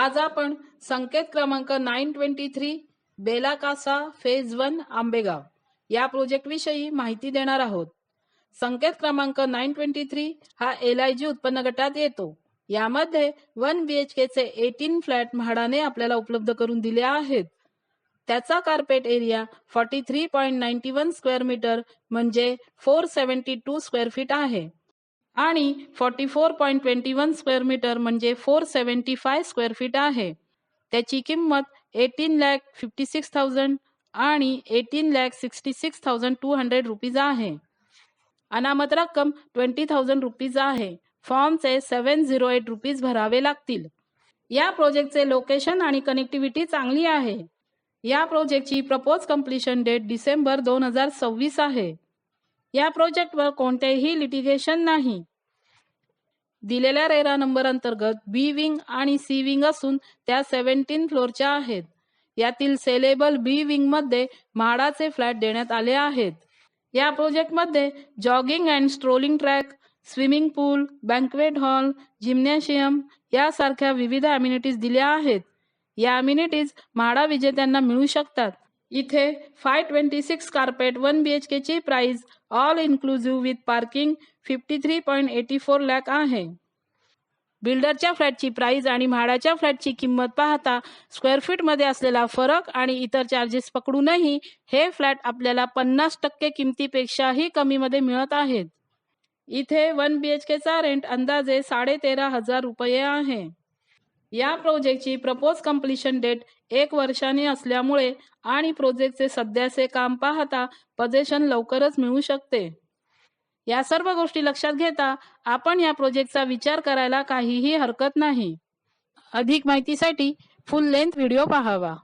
आज आपण संकेत क्रमांक 923 बेला कासा फेज 1 आंबेगाव या प्रोजेक्ट विषयी माहिती देणार आहोत। संकेत क्रमांक 923 हा LIG उत्पन्न गटात येतो। यामध्ये 1 BHK चे 18 फ्लॅट म्हाडाने आपल्याला उपलब्ध करून दिले आहेत। त्याचा कार्पेट एरिया 43.91 स्क्वेअर मीटर म्हणजे 472 स्क्वेअर फीट आहे आणि 44.21 स्क्वेअर मीटर म्हणजे 475 स्क्वेअर फीट आहे। त्याची किंमत 18,56,000 आणि 18,66,200 रुपीज आहे। अनामत रक्कम 20,000 रुपीज आहे। फॉर्मचे 708 रुपीज भरावे लागतील। या प्रोजेक्टचे लोकेशन आणि कनेक्टिव्हिटी चांगली आहे। या प्रोजेक्टची प्रपोज कंप्लीशन डेट डिसेंबर 2026 आहे। या प्रोजेक्टवर कोणतेही लिटिगेशन नाही। दिलेल्या रेरा नंबर अंतर्गत बी विंग आणि सी विंग असून त्या 17 फ्लोरच्या आहेत। यातील सेलेबल बी विंग मध्ये म्हाडाचे फ्लॅट देण्यात आले आहेत। या प्रोजेक्टमध्ये jogging and strolling track, swimming pool, banquet hall, gymnasium यासारख्या विविध अम्युनिटीज दिल्या आहेत। या अम्युनिटीज म्हाडा विजेत्यांना मिळू शकतात। इथे 526 कार्पेट 1 BHK ची price all inclusive with parking 53.84 lakh आहे। बिल्डरच्या फ्लॅटची प्राइस आणि म्हाडाच्या फ्लॅटची किंमत पाहता स्क्वेअर फीट मध्ये असलेला फरक आणि इतर चार्जेस पकडूनही हे फ्लॅट आपल्याला 50% किमतीपेक्षाही कमी मध्ये मिळत आहेत। इथे 1 BHK चा रेंट अंदाजे 13,500 रुपये आहे। या प्रोजेक्टची प्रपोज कंप्लीशन डेट 1 वर्षाने असल्यामुळे आणि प्रोजेक्टचे सध्याचे काम पाहता पोझिशन लवकरच मिळू शकते। या सर्व गोष्टी लक्षात घेता आपण या प्रोजेक्टचा विचार करायला काहीही हरकत नाही। अधिक माहितीसाठी फुल लेंथ व्हिडिओ पाहावा।